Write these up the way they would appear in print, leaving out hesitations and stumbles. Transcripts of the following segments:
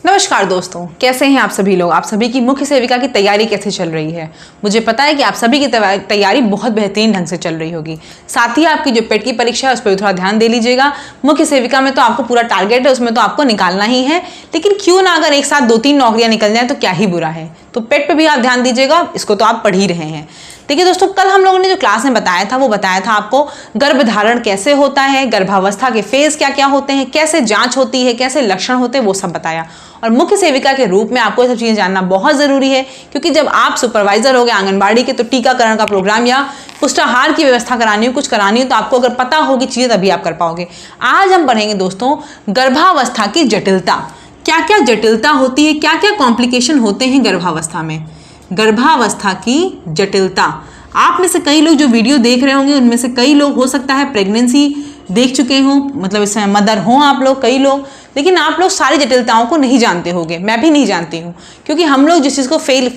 नमस्कार दोस्तों, कैसे हैं आप सभी लोग। आप सभी की मुख्य सेविका की तैयारी कैसे चल रही है। मुझे पता है कि आप सभी की तैयारी बहुत बेहतरीन ढंग से चल रही होगी। साथ ही आपकी जो पेट की परीक्षा है उस पर थोड़ा ध्यान दे लीजिएगा। मुख्य सेविका में तो आपको पूरा टारगेट है, उसमें तो आपको निकालना ही है, लेकिन क्यों ना अगर एक साथ 2-3 नौकरियां निकल जाए तो क्या ही बुरा है। तो पेट पे भी आप ध्यान दीजिएगा, इसको तो आप पढ़ ही रहे हैं। देखिए दोस्तों, कल हम लोगों ने जो क्लास में बताया था वो बताया था आपको गर्भधारण कैसे होता है, गर्भावस्था के फेज क्या क्या होते हैं, कैसे जांच होती है, कैसे लक्षण होते हैं, वो सब बताया। और मुख्य सेविका के रूप में आपको ये सब चीजें जानना बहुत जरूरी है, क्योंकि जब आप सुपरवाइजर हो गए आंगनबाड़ी के तो टीकाकरण का प्रोग्राम या पुष्टाहार की व्यवस्था करानी हो, कुछ करानी हो, तो आपको अगर पता होगी चीजें तभी आप कर पाओगे। आज हम पढ़ेंगे दोस्तों गर्भावस्था की जटिलता, क्या क्या जटिलता होती है, क्या क्या कॉम्प्लिकेशन होते हैं गर्भावस्था में। गर्भावस्था की जटिलता, आप में से कई लोग जो वीडियो देख रहे होंगे उनमें से कई लोग हो सकता है प्रेगनेंसी देख चुके हों, मतलब इसमें मदर हों आप लोग, कई लोग, लेकिन आप लोग सारी जटिलताओं को नहीं जानते होंगे। मैं भी नहीं जानती हूँ, क्योंकि हम लोग जिस चीज़ को फील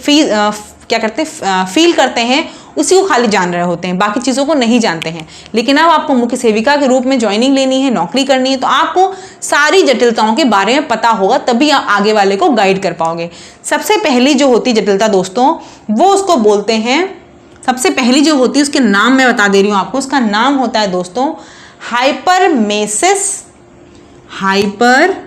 करते हैं उसी को खाली जान रहे होते हैं, बाकी चीज़ों को नहीं जानते हैं। लेकिन अब आपको मुख्य सेविका के रूप में ज्वाइनिंग लेनी है, नौकरी करनी है, तो आपको सारी जटिलताओं के बारे में पता होगा, तभी आप आगे वाले को गाइड कर पाओगे। सबसे पहली जो होती जटिलता दोस्तों, वो उसको बोलते हैं, सबसे पहली जो होती है उसके नाम मैं बता दे रही हूँ आपको, उसका नाम होता है दोस्तों हाइपरमेसिस। हाइपरमोसिस,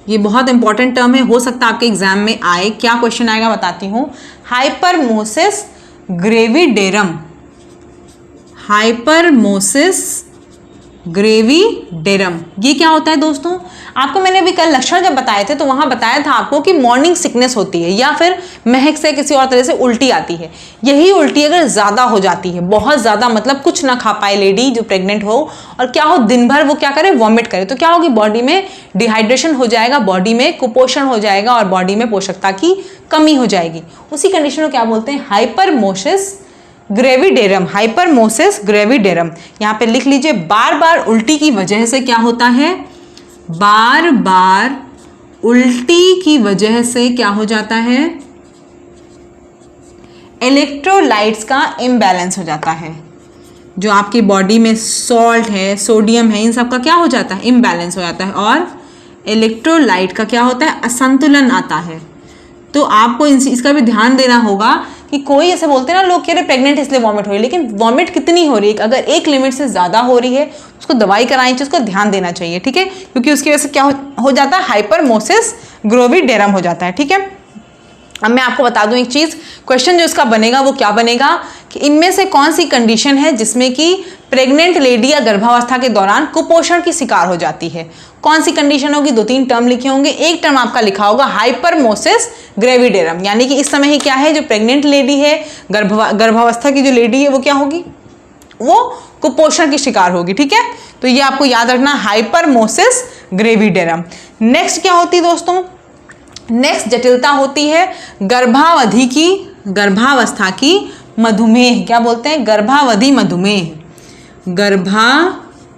ये बहुत इंपॉर्टेंट टर्म है, हो सकता है आपके एग्जाम में आए। क्या क्वेश्चन आएगा बताती हूँ। हाइपरमोसिस ग्रेविडेरम, हाइपरमोसिस ग्रेविडेरम, ये क्या होता है दोस्तों। आपको मैंने अभी कल लक्षण जब बताए थे तो वहां बताया था आपको कि मॉर्निंग सिकनेस होती है, या फिर महक से किसी और तरह से उल्टी आती है। यही उल्टी अगर ज्यादा हो जाती है, बहुत ज्यादा, मतलब कुछ ना खा पाए लेडी जो प्रेग्नेंट हो, और क्या हो दिन भर वो क्या करे, वॉमिट करे, तो क्या होगी, बॉडी में डिहाइड्रेशन हो जाएगा, बॉडी में कुपोषण हो जाएगा और बॉडी में पोषकता की कमी हो जाएगी। उसी कंडीशन को क्या बोलते हैं, हाइपरमोसिस ग्रेविडेरम। हाइपरमोसिस ग्रेविडेरम, यहां पे लिख लीजिए। बार बार उल्टी की वजह से क्या होता है, बार बार उल्टी की वजह से क्या हो जाता है, इलेक्ट्रोलाइट्स का इम्बैलेंस हो जाता है। जो आपकी बॉडी में सॉल्ट है, सोडियम है, इन सब का क्या हो जाता है, इम्बैलेंस हो जाता है, और इलेक्ट्रोलाइट का क्या होता है, असंतुलन आता है। तो आपको इसका भी ध्यान देना होगा कि कोई ऐसे बोलते हैं ना लोग, कह रहे प्रेग्नेंट इसलिए वॉमिट हो रही है, लेकिन वॉमिट कितनी हो रही है, अगर एक लिमिट से ज्यादा हो रही है उसको दवाई करानी चाहिए, उसको ध्यान देना चाहिए, ठीक है, क्योंकि उसकी वजह से क्या हो जाता है, हाइपरमोसिस ग्रेविडेरम हो जाता है, ठीक है। अब मैं आपको बता दूं एक चीज, क्वेश्चन जो इसका बनेगा वो क्या बनेगा कि इनमें से कौन सी कंडीशन है जिसमें कि प्रेग्नेंट लेडी या गर्भावस्था के दौरान कुपोषण की शिकार हो जाती है। कौन सी कंडीशन होगी, 2-3 टर्म लिखे होंगे, एक टर्म आपका लिखा होगा हाइपरमोसिस ग्रेविडेरम, यानी कि इस समय ही क्या है, जो प्रेग्नेंट लेडी है, गर्भावस्था की जो लेडी है वो क्या होगी, वो कुपोषण की शिकार होगी, ठीक है। तो ये आपको याद रखना, हाइपरमोसिस ग्रेविडेरम। नेक्स्ट क्या होती है दोस्तों, नेक्स्ट जटिलता होती है गर्भावस्था की मधुमेह। क्या बोलते हैं, गर्भावधि मधुमेह, गर्भावधि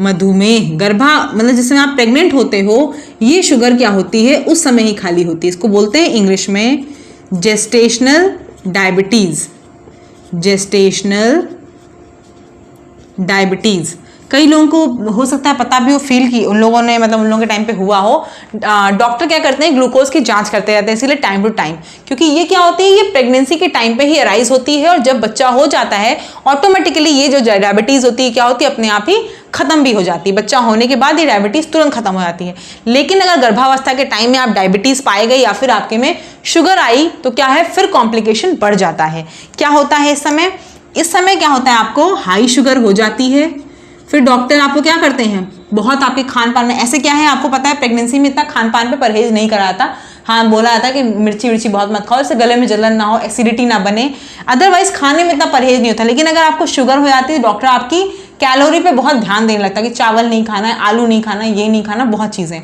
मधुमेह। मतलब जिस समय आप प्रेग्नेंट होते हो, ये शुगर क्या होती है, उस समय ही खाली होती है। इसको बोलते हैं इंग्लिश में जेस्टेशनल डायबिटीज, जेस्टेशनल डायबिटीज। कई लोगों को हो सकता है पता भी हो, फील की उन लोगों ने, मतलब उन लोगों के टाइम पे हुआ हो। डॉक्टर क्या करते हैं, ग्लूकोज की जांच करते रहते हैं, इसीलिए टाइम टू टाइम, क्योंकि ये क्या होती है, ये प्रेगनेंसी के टाइम पे ही अराइज होती है, और जब बच्चा हो जाता है ऑटोमेटिकली ये जो डायबिटीज होती है क्या होती है, अपने आप ही खत्म भी हो जाती है। बच्चा होने के बाद ये डायबिटीज तुरंत खत्म हो जाती है। लेकिन अगर गर्भावस्था के टाइम में आप डायबिटीज पाए गए या फिर आपके में शुगर आई, तो क्या है, फिर कॉम्प्लिकेशन बढ़ जाता है। क्या होता है इस समय क्या होता है, आपको हाई शुगर हो जाती है। फिर डॉक्टर आपको क्या करते हैं, बहुत आपके खान पान में, ऐसे क्या है आपको पता है, प्रेगनेंसी में इतना खान पान पे परहेज नहीं कराया था। हाँ, बोला जाता कि मिर्ची बहुत मत खाओ, इससे गले में जलन ना हो, एसिडिटी ना बने, अदरवाइज खाने में इतना परहेज नहीं होता। लेकिन अगर आपको शुगर हो जाती है, डॉक्टर आपकी कैलोरी पे बहुत ध्यान देने लगता है कि चावल नहीं खाना है, आलू नहीं खाना, ये नहीं खाना, बहुत चीजें।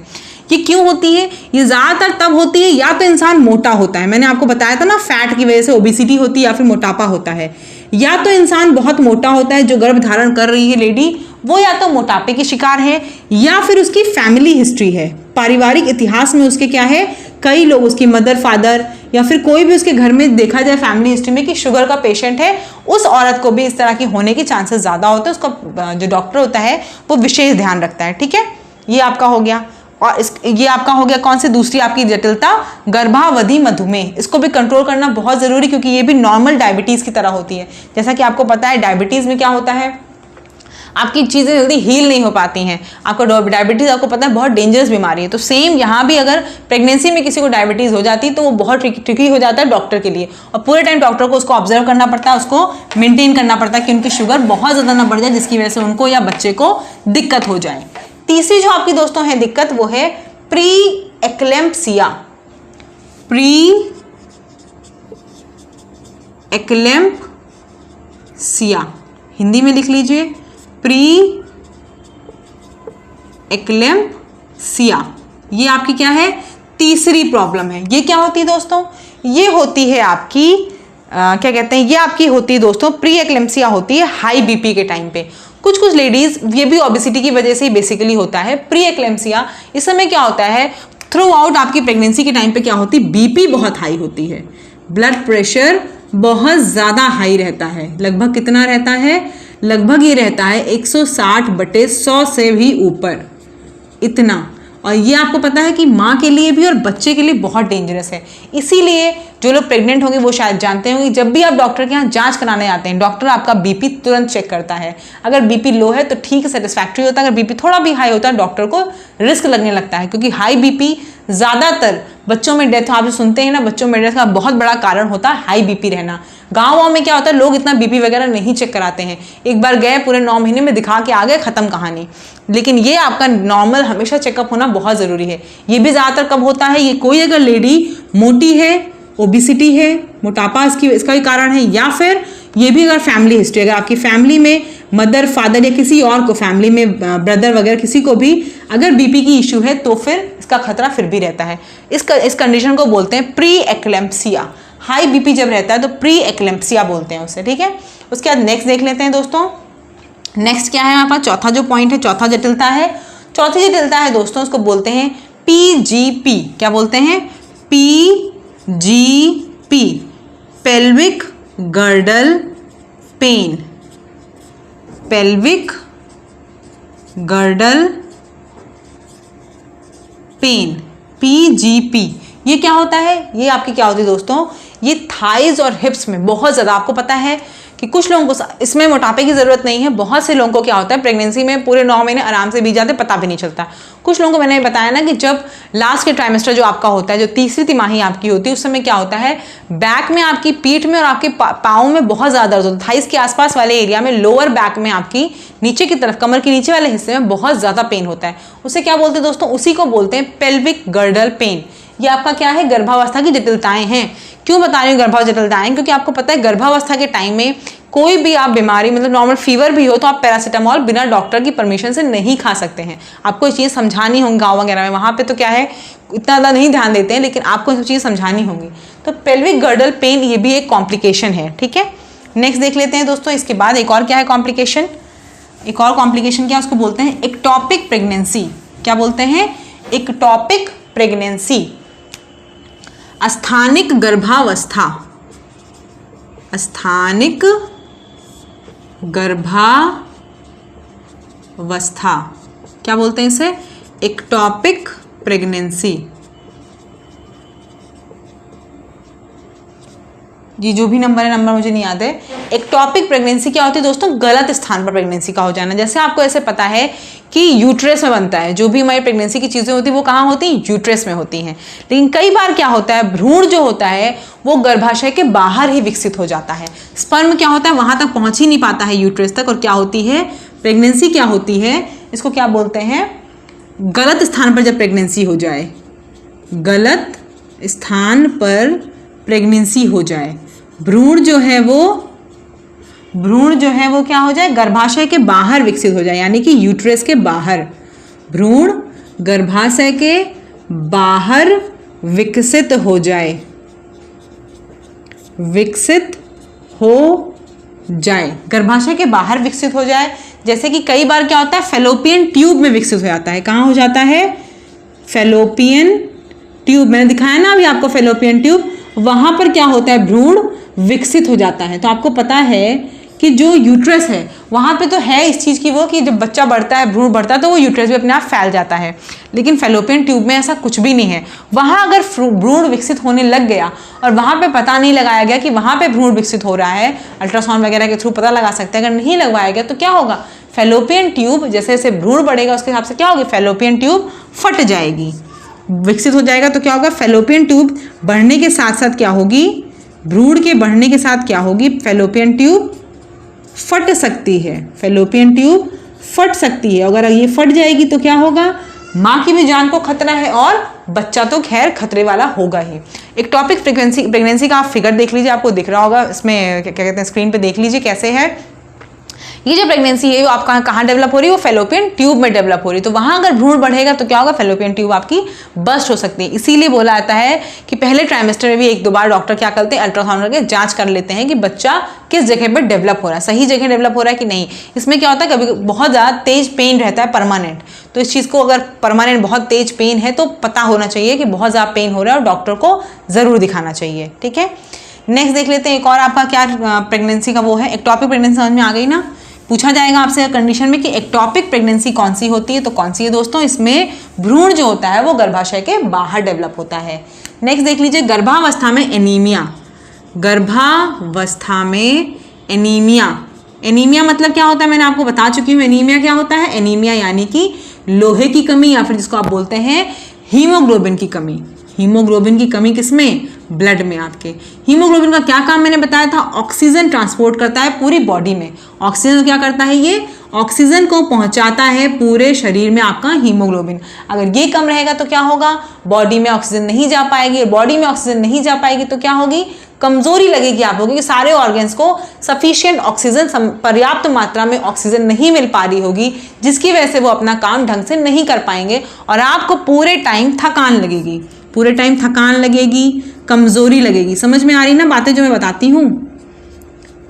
ये क्यों होती है, ये ज्यादातर तब होती है या तो इंसान मोटा होता है, मैंने आपको बताया था ना, फैट की वजह से ओबेसिटी होती है, या फिर मोटापा होता है, या तो इंसान बहुत मोटा होता है, जो गर्भ धारण कर रही है लेडी, वो या तो मोटापे की शिकार है, या फिर उसकी फैमिली हिस्ट्री है, पारिवारिक इतिहास में उसके क्या है, कई लोग, उसकी मदर फादर या फिर कोई भी उसके घर में देखा जाए फैमिली हिस्ट्री में कि शुगर का पेशेंट है, उस औरत को भी इस तरह की होने के चांसेस ज़्यादा होते हैं। उसका जो डॉक्टर होता है वो विशेष ध्यान रखता है। ठीक है, ये आपका हो गया। और ये आपका हो गया कौन सी दूसरी आपकी जटिलता, गर्भावधि मधुमेह। इसको भी कंट्रोल करना बहुत ज़रूरी, क्योंकि ये भी नॉर्मल डायबिटीज़ की तरह होती है। जैसा कि आपको पता है डायबिटीज़ में क्या होता है, आपकी चीज़ें जल्दी हील नहीं हो पाती हैं। आपको डायबिटीज़ आपको पता है बहुत डेंजरस बीमारी है। तो सेम यहाँ भी अगर प्रेगनेंसी में किसी को डायबिटीज़ हो जाती है तो वो बहुत ट्रिकी हो जाता है डॉक्टर के लिए, और पूरे टाइम डॉक्टर को उसको ऑब्जर्व करना पड़ता है, उसको मेंटेन करना पड़ता है कि उनकी शुगर बहुत ज़्यादा ना बढ़ जाए जिसकी वजह से उनको या बच्चे को दिक्कत हो जाए। तीसरी जो आपकी दोस्तों है दिक्कत वो है प्री एक्लेम्प्सिया। प्री एक्लेम्प्सिया हिंदी में लिख लीजिए, प्री एक्लेम्प्सिया। ये आपकी क्या है, तीसरी प्रॉब्लम है। ये क्या होती है दोस्तों, ये होती है आपकी क्या कहते हैं, ये आपकी होती है दोस्तों प्री एक्लेम्प्सिया होती है हाई बीपी के टाइम पे। कुछ कुछ लेडीज, ये भी ओबेसिटी की वजह से ही बेसिकली होता है प्री एक्लेम्प्सिया। इस समय क्या होता है, थ्रू आउट आपकी प्रेगनेंसी के टाइम पे क्या होती है, बीपी बहुत हाई होती है, ब्लड प्रेशर बहुत ज़्यादा हाई रहता है। लगभग कितना रहता है, लगभग ये रहता है 160/100 से भी ऊपर, इतना। और ये आपको पता है कि माँ के लिए भी और बच्चे के लिए बहुत डेंजरस है। इसीलिए जो लोग प्रेग्नेंट होंगे वो शायद जानते होंगे, जब भी आप डॉक्टर के यहाँ जांच कराने आते हैं, डॉक्टर आपका बीपी तुरंत चेक करता है। अगर बीपी लो है तो ठीक है, सेटिस्फैक्ट्री होता है। अगर बीपी थोड़ा भी हाई होता है डॉक्टर को रिस्क लगने लगता है, क्योंकि हाई बीपी ज़्यादातर बच्चों में डेथ, आप जो सुनते हैं ना, बच्चों में डेथ का बहुत बड़ा कारण होता है हाई बीपी रहना। गाँव में क्या होता है, लोग इतना बीपी वगैरह नहीं चेक कराते हैं, एक बार गए पूरे 9 महीने में दिखा के आ गए, खत्म कहानी। लेकिन ये आपका नॉर्मल हमेशा चेकअप होना बहुत ज़रूरी है। ये भी ज़्यादातर कब होता है, ये कोई अगर लेडी मोटी है, ओबिसिटी है, मोटापा इसका भी कारण है, या फिर ये भी अगर फैमिली हिस्ट्री, अगर आपकी फैमिली में मदर फादर या किसी और को, फैमिली में ब्रदर वगैरह किसी को भी अगर बीपी की इशू है तो फिर इसका खतरा फिर भी रहता है। इस कंडीशन को बोलते हैं प्री एक्लेम्प्सिया। हाई बीपी जब रहता है तो प्री एक्लेम्प्सिया बोलते हैं उसे। ठीक है, उसके बाद नेक्स्ट देख लेते हैं दोस्तों। नेक्स्ट क्या है यहाँ पर, चौथा जो पॉइंट है, चौथा जटिलता है, चौथी जटिलता है दोस्तों, उसको बोलते हैं PGP। क्या बोलते हैं, PGP, pelvic girdle pain. Pelvic girdle pain, PGP। ये क्या होता है, ये आपकी क्या होती है दोस्तों, ये थाइज और हिप्स में बहुत ज़्यादा, आपको पता है कि कुछ लोगों को इसमें मोटापे की ज़रूरत नहीं है, बहुत से लोगों को क्या होता है प्रेगनेंसी में पूरे 9 महीने आराम से बीत जाते, पता भी नहीं चलता। कुछ लोगों को मैंने बताया ना कि जब लास्ट के ट्राइमेस्टर जो आपका होता है, जो तीसरी तिमाही आपकी होती है, उस समय क्या होता है, बैक में आपकी पीठ में और आपके पाँव में बहुत ज़्यादा दर्द होता है। थाइस के आसपास वाले एरिया में, लोअर बैक में आपकी नीचे की तरफ, कमर के नीचे वाले हिस्से में बहुत ज़्यादा पेन होता है। उसे क्या बोलते हैं दोस्तों, उसी को बोलते हैं पेल्विक गर्डल पेन। ये आपका क्या है, गर्भावस्था की जटिलताएं हैं। क्यों बता रही हूँ गर्भावस्था जटिलताएं, क्योंकि आपको पता है गर्भावस्था के टाइम में कोई भी आप बीमारी, मतलब नॉर्मल फीवर भी हो तो आप पैरासीटामोल बिना डॉक्टर की परमिशन से नहीं खा सकते हैं। आपको ये चीज़ समझानी होगी। गाँव वगैरह में वहाँ पे तो क्या है, इतना ज़्यादा नहीं ध्यान देते हैं, लेकिन आपको ये चीज़ समझानी होगी। तो पेल्विक गर्डल पेन ये भी एक कॉम्प्लिकेशन है। ठीक है, नेक्स्ट देख लेते हैं दोस्तों। इसके बाद एक और क्या है कॉम्प्लिकेशन, एक और कॉम्प्लिकेशन क्या, उसको बोलते हैं एक्टोपिक प्रेगनेंसी। क्या बोलते हैं, एक्टोपिक प्रेगनेंसी, स्थानिक गर्भावस्था। स्थानिक गर्भावस्था क्या बोलते हैं इसे, एक्टोपिक प्रेगनेंसी। जी जो भी नंबर है, नंबर मुझे नहीं याद है। एक्टोपिक प्रेगनेंसी क्या होती है दोस्तों, गलत स्थान पर प्रेगनेंसी का हो जाना। जैसे आपको ऐसे पता है कि यूट्रस में बनता है, जो भी हमारी प्रेगनेंसी की चीज़ें होती हैं वो कहाँ होती हैं, यूट्रस में होती हैं। लेकिन कई बार क्या होता है, भ्रूण जो होता है वो गर्भाशय के बाहर ही विकसित हो जाता है। स्पर्म क्या होता है, वहाँ तक पहुँच ही नहीं पाता है यूट्रस तक, और क्या होती है प्रेगनेंसी, क्या होती है, इसको क्या बोलते हैं, गलत स्थान पर जब प्रेगनेंसी हो जाए, गलत स्थान पर प्रेगनेंसी हो जाए, भ्रूण जो है वो क्या हो जाए, गर्भाशय के बाहर विकसित हो जाए, यानी कि यूट्रस के बाहर। भ्रूण गर्भाशय के बाहर विकसित हो जाए, विकसित हो जाए, गर्भाशय के बाहर विकसित हो जाए। जैसे कि कई बार क्या होता है, फैलोपियन ट्यूब में विकसित हो जाता है। कहाँ हो जाता है, फैलोपियन ट्यूब, मैंने दिखाया ना अभी आपको फैलोपियन ट्यूब, वहां पर क्या होता है, भ्रूण विकसित हो जाता है। तो आपको पता है कि जो यूट्रस है वहाँ पे तो है इस चीज़ की वो कि जब बच्चा बढ़ता है, भ्रूण बढ़ता है, तो वो यूट्रस भी अपने आप फैल जाता है। लेकिन फैलोपियन ट्यूब में ऐसा कुछ भी नहीं है। वहाँ अगर भ्रूण विकसित होने लग गया और वहाँ पे पता नहीं लगाया गया कि वहाँ पे भ्रूण विकसित हो रहा है, अल्ट्रासाउंड वगैरह के थ्रू पता लगा सकते हैं, अगर नहीं लगवाया गया तो क्या होगा, फैलोपियन ट्यूब जैसे जैसे भ्रूण बढ़ेगा उसके हिसाब से क्या होगी, फैलोपियन ट्यूब फट जाएगी, विकसित हो जाएगा। तो क्या होगा, फैलोपियन ट्यूब बढ़ने के साथ साथ क्या होगी, भ्रूण के बढ़ने के साथ क्या होगी, फैलोपियन ट्यूब फट सकती है, फैलोपियन ट्यूब फट सकती है। अगर ये फट जाएगी तो क्या होगा, माँ की भी जान को खतरा है और बच्चा तो खैर खतरे वाला होगा ही। एक टॉपिक प्रेगनेंसी का आप फिगर देख लीजिए, आपको दिख रहा होगा इसमें, क्या कहते हैं, स्क्रीन पे देख लीजिए कैसे है। ये जो प्रेगनेंसी है वो आपका कहाँ डेवलप हो रही है, वो फैलोपियन ट्यूब में डेवलप हो रही है। तो वहाँ अगर भ्रूण बढ़ेगा तो क्या होगा, फैलोपियन ट्यूब आपकी बस्ट हो सकती है। इसीलिए बोला जाता है कि पहले ट्राइमेस्टर में भी 1-2 बार डॉक्टर क्या करते हैं, अल्ट्रासाउंड करके जांच कर लेते हैं कि बच्चा किस जगह पर डेवलप हो रहा है, सही जगह डेवलप हो रहा है कि नहीं। इसमें क्या होता है, कभी बहुत ज़्यादा तेज पेन रहता है परमानेंट, तो इस चीज़ को अगर परमानेंट बहुत तेज पेन है तो पता होना चाहिए कि बहुत ज़्यादा पेन हो रहा है और डॉक्टर को ज़रूर दिखाना चाहिए। ठीक है, नेक्स्ट देख लेते हैं एक और आपका क्या प्रेगनेंसी का वो है। एक्टोपिक प्रेगनेंसी समझ में आ गई ना। पूछा जाएगा आपसे कंडीशन में कि एक्टोपिक प्रेगनेंसी कौन सी होती है, तो कौन सी है दोस्तों, इसमें भ्रूण जो होता है वो गर्भाशय के बाहर डेवलप होता है। नेक्स्ट देख लीजिए, गर्भावस्था में एनीमिया। गर्भावस्था में एनीमिया, एनीमिया मतलब क्या होता है, मैंने आपको बता चुकी हूँ। एनीमिया क्या होता है, एनीमिया यानी कि लोहे की कमी या फिर जिसको आप बोलते हैं हीमोग्लोबिन की कमी। हीमोग्लोबिन की कमी किसमें, ब्लड में आपके। हीमोग्लोबिन का क्या काम मैंने बताया था, ऑक्सीजन ट्रांसपोर्ट करता है पूरी बॉडी में। ऑक्सीजन क्या करता है, ये ऑक्सीजन को पहुंचाता है पूरे शरीर में आपका हीमोग्लोबिन। अगर ये कम रहेगा तो क्या होगा, बॉडी में ऑक्सीजन नहीं जा पाएगी, और बॉडी में ऑक्सीजन नहीं जा पाएगी तो क्या होगी, कमजोरी लगेगी आपको, क्योंकि सारे ऑर्गन्स को सफिशिएंट ऑक्सीजन, पर्याप्त मात्रा में ऑक्सीजन नहीं मिल पा रही होगी, जिसकी वजह से वो अपना काम ढंग से नहीं कर पाएंगे और आपको पूरे टाइम थकान लगेगी, पूरे टाइम थकान लगेगी, कमजोरी लगेगी। समझ में आ रही ना बातें जो मैं बताती हूँ,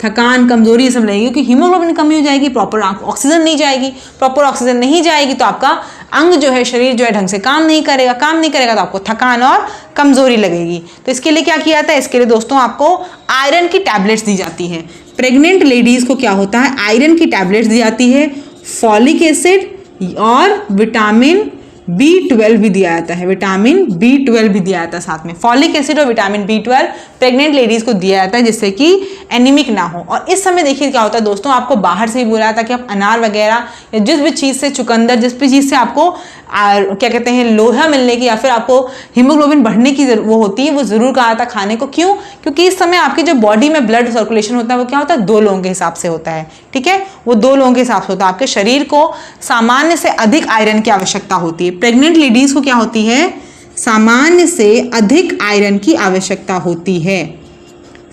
थकान, कमजोरी ये सब लगेगी, क्योंकि हीमोग्लोबिन कमी हो जाएगी, प्रॉपर ऑक्सीजन नहीं जाएगी। प्रॉपर ऑक्सीजन नहीं जाएगी तो आपका अंग जो है, शरीर जो है ढंग से काम नहीं करेगा, काम नहीं करेगा तो आपको थकान और कमजोरी लगेगी। तो इसके लिए क्या किया जाता है, इसके लिए दोस्तों आपको आयरन की टैबलेट्स दी जाती है। प्रेग्नेंट लेडीज को क्या होता है, आयरन की टैबलेट्स दी जाती है, फॉलिक एसिड और विटामिन B12 भी दिया जाता है, विटामिन B12 भी दिया जाता है साथ में। फॉलिक एसिड और विटामिन B12 प्रेग्नेंट लेडीज को दिया जाता है जिससे कि एनीमिक ना हो। और इस समय देखिए क्या होता है दोस्तों, आपको बाहर से भी बोला जाता है कि आप अनार वगैरह या जिस भी चीज़ से, चुकंदर, जिस भी चीज़ से आपको क्या कहते हैं, लोहा मिलने की या फिर आपको हीमोग्लोबिन बढ़ने की वो होती है, वो जरूर कहा जाता है खाने को। क्यों, क्योंकि इस समय आपकी जो बॉडी में ब्लड सर्कुलेशन होता है वो क्या होता है, 2 लोगों के हिसाब से होता है। ठीक है, वो 2 लोगों के हिसाब से होता है। आपके शरीर को सामान्य से अधिक आयरन की आवश्यकता होती है। प्रेग्नेंट लेडीज को क्या होती है, सामान्य से अधिक आयरन की आवश्यकता होती है,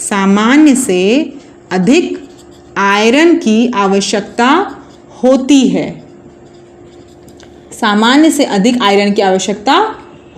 सामान्य से अधिक आयरन की आवश्यकता होती है, सामान्य से अधिक आयरन की आवश्यकता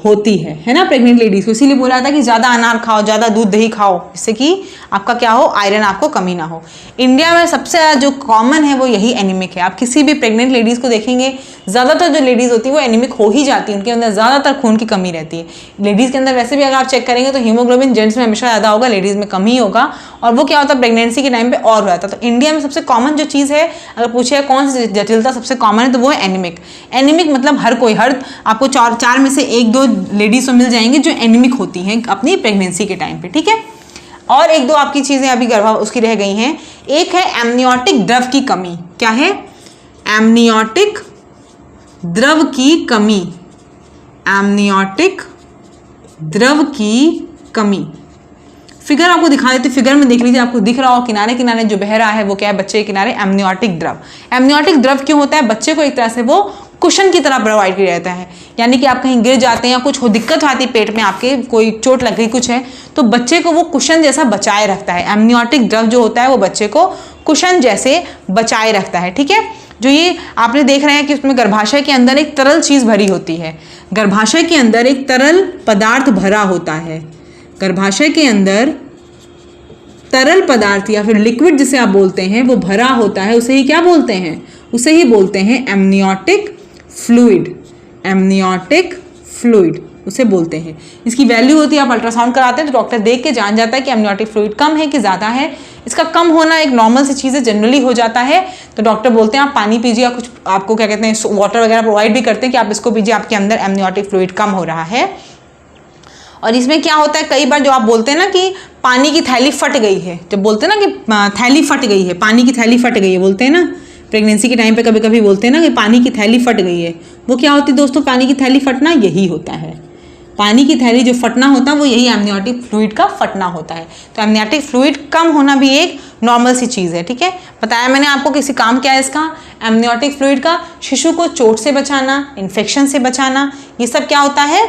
होती है ना प्रेग्नेंट लेडीज को। इसीलिए बोला था कि ज़्यादा अनार खाओ, ज़्यादा दूध दही खाओ, जिससे कि आपका क्या हो, आयरन आपको कमी ना हो। इंडिया में सबसे ज़्यादा जो कॉमन है वो यही एनीमिक है। आप किसी भी प्रेग्नेंट लेडीज को देखेंगे, ज़्यादातर जो लेडीज़ होती है वो एनीमिक हो ही जाती है, उनके अंदर ज़्यादातर खून की कमी रहती है। लेडीज़ के अंदर वैसे भी अगर आप चेक करेंगे तो हीमोग्लोबिन जेंट्स में हमेशा ज़्यादा होगा, लेडीज़ में कम ही होगा, और वो क्या होता है प्रेगनेंसी के टाइम पे और हो जाता है। तो इंडिया में सबसे कॉमन जो चीज़ है, अगर पूछे कौन सी जटिलता सबसे कॉमन है तो वो है एनीमिक। एनीमिक मतलब हर कोई, हर आपको 4 में से 1-2 लेडीज तो मिल जाएंगे जो एनीमिक होती हैं अपनी प्रेगनेंसी के टाइम पे। ठीक है, और 1-2 आपकी चीज़ें अभी उसकी रह गई हैं। एक है एमनियोटिक द्रव की कमी। क्या है, एमनियोटिक द्रव की कमी, एमनियोटिक द्रव की कमी। फिगर आपको दिखा देते, फिगर में देख लीजिए, आपको दिख रहा हो किनारे किनारे जो बह रहा है वो क्या है, बच्चे के किनारे एमनियोटिक द्रव। एमनियोटिक द्रव क्यों होता है, बच्चे को एक तरह से वो कुशन की तरह प्रोवाइड किया जाता है। यानी कि आप कहीं गिर जाते हैं या कुछ हो, दिक्कत आती है पेट में, आपके कोई चोट लग गई कुछ है, तो बच्चे को वो कुशन जैसा बचाए रखता है। एमनियोटिक द्रव जो होता है वो बच्चे को कुशन जैसे बचाए रखता है। ठीक है, जो ये आपने देख रहे हैं कि उसमें गर्भाशय के अंदर एक तरल चीज़ भरी होती है, गर्भाशय के अंदर एक तरल पदार्थ भरा होता है, गर्भाशय के अंदर तरल पदार्थ या फिर लिक्विड जिसे आप बोलते हैं वो भरा होता है, उसे ही क्या बोलते हैं, उसे ही बोलते हैं एमनियोटिक फ्लूइड। एमनियोटिक फ्लूइड उसे बोलते हैं। इसकी वैल्यू होती है, आप अल्ट्रासाउंड कराते हैं तो डॉक्टर देख के जान जाता है कि एमनियोटिक फ्लूइड कम है कि ज़्यादा है। इसका कम होना एक नॉर्मल सी चीज़ है, जनरली हो जाता है, तो डॉक्टर बोलते हैं आप पानी पीजिए या कुछ आपको क्या कहते हैं वाटर वगैरह प्रोवाइड भी करते हैं कि आप इसको पीजिए, आपके अंदर एमनियोटिक फ्लूइड कम हो रहा है। और इसमें क्या होता है, कई बार जो आप बोलते हैं ना कि पानी की थैली फट गई है, जब बोलते हैं ना कि थैली फट गई है, पानी की थैली फट गई है, बोलते हैं ना प्रेगनेंसी के टाइम पे कभी कभी बोलते हैं ना कि पानी की थैली फट गई है, वो क्या होती है दोस्तों, पानी की थैली फटना यही होता है। पानी की थैली जो फटना होता है वो यही एमनियोटिक फ्लूइड का फटना होता है। तो एमनियोटिक फ्लूइड कम होना भी एक नॉर्मल सी चीज़ है, ठीक है। बताया मैंने आपको किसी काम क्या है इसका, एमनियोटिक फ्लूइड का शिशु को चोट से बचाना, इन्फेक्शन से बचाना, ये सब क्या होता है,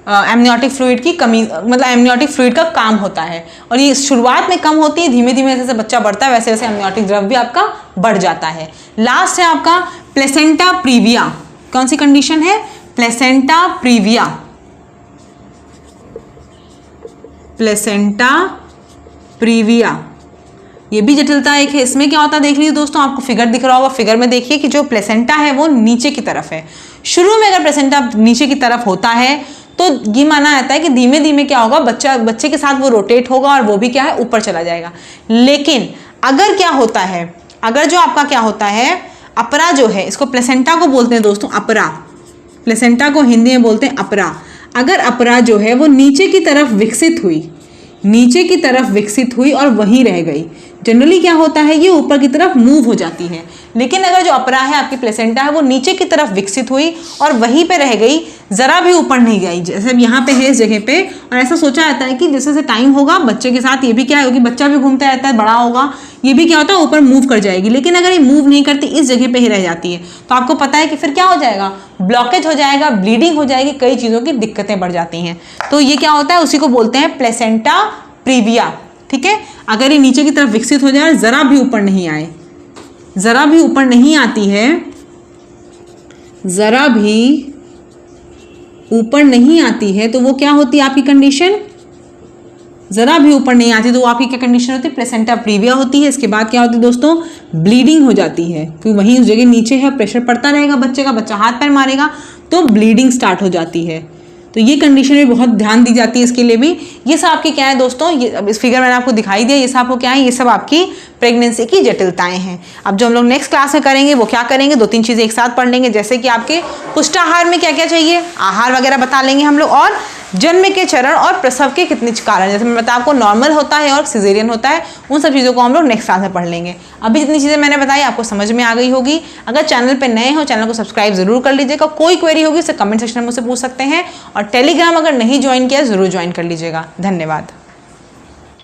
एमनियोटिक फ्लूइड की कमी, मतलब एमनियोटिक फ्लूइड का काम होता है। और ये शुरुआत में कम होती है, धीमे धीमे जैसे बच्चा बढ़ता है वैसे वैसे एमनियोटिक द्रव भी आपका बढ़ जाता है। लास्ट है आपका प्लेसेंटा प्रीविया। कौन सी कंडीशन है, प्लेसेंटा प्रीविया। प्लेसेंटा प्रीविया ये भी जटिलता एक है। इसमें क्या होता है देख लीजिए दोस्तों, आपको फिगर दिख रहा होगा, फिगर में देखिए कि जो प्लेसेंटा है वो नीचे की तरफ है। शुरू में अगर प्लेसेंटा नीचे की तरफ होता है तो ये माना जाता है कि धीमे धीमे क्या होगा, बच्चे के साथ वो रोटेट होगा और वो भी क्या है, ऊपर चला जाएगा। लेकिन अगर क्या होता है, अगर जो आपका क्या होता है, अपरा जो है, इसको प्लेसेंटा को बोलते हैं दोस्तों अपरा, प्लेसेंटा को हिंदी में बोलते हैं अपरा। अगर अपरा जो है वो नीचे की तरफ विकसित हुई, नीचे की तरफ विकसित हुई और वहीं रह गई, जनरली क्या होता है ये ऊपर की तरफ मूव हो जाती है। लेकिन अगर जो अपरा है, आपकी प्लेसेंटा है, वो नीचे की तरफ विकसित हुई और वहीं पे रह गई, जरा भी ऊपर नहीं गई, जैसे यहाँ पे है इस जगह पे, और ऐसा सोचा जाता है कि जैसे जैसे टाइम होगा बच्चे के साथ ये भी क्या है, क्योंकि बच्चा भी घूमता रहता है, बड़ा होगा, ये भी क्या होता है ऊपर मूव कर जाएगी। लेकिन अगर ये मूव नहीं करती, इस जगह पे ही रह जाती है, तो आपको पता है कि फिर क्या हो जाएगा, ब्लॉकेज हो जाएगा, ब्लीडिंग हो जाएगी, कई चीज़ों की दिक्कतें बढ़ जाती हैं। तो ये क्या होता है, उसी को बोलते हैं प्लेसेंटा प्रीविया, ठीक है। अगर ये नीचे की तरफ विकसित हो जाए और जरा भी ऊपर नहीं आए, जरा भी ऊपर नहीं आती है, जरा भी ऊपर नहीं आती है, तो वो क्या होती है आपकी कंडीशन, जरा भी ऊपर नहीं आती तो वो आपकी क्या कंडीशन होती है, प्लेसेंटा प्रीविया होती है। इसके बाद क्या होती है दोस्तों, ब्लीडिंग हो जाती है, क्योंकि वहीं उस जगह नीचे है, प्रेशर पड़ता रहेगा बच्चे का, बच्चा हाथ पैर मारेगा तो ब्लीडिंग स्टार्ट हो जाती है। तो ये कंडीशन में बहुत ध्यान दी जाती है इसके लिए भी। ये सब आपकी क्या है दोस्तों, ये अब इस फिगर मैंने आपको दिखाई दिया, ये सब आपको क्या है, ये सब आपकी प्रेगनेंसी की जटिलताएं हैं। अब जो हम लोग नेक्स्ट क्लास में करेंगे वो क्या करेंगे, 2-3 चीज़ें एक साथ पढ़ लेंगे, जैसे कि आपके पुष्टाहार में क्या क्या चाहिए, आहार वगैरह बता लेंगे हम लोग, और जन्म के चरण और प्रसव के कितने कारण, जैसे मैं बता आपको नॉर्मल होता है और सिजेरियन होता है, उन सब चीज़ों को हम लोग नेक्स्ट क्लास में पढ़ लेंगे। अभी जितनी चीज़ें मैंने बताई आपको समझ में आ गई होगी। अगर चैनल पे नए हो, चैनल को सब्सक्राइब जरूर कर लीजिएगा। कोई क्वेरी होगी उसे कमेंट सेक्शन में मुझसे पूछ सकते हैं, और टेलीग्राम अगर नहीं ज्वाइन किया ज़रूर ज्वाइन कर लीजिएगा। धन्यवाद।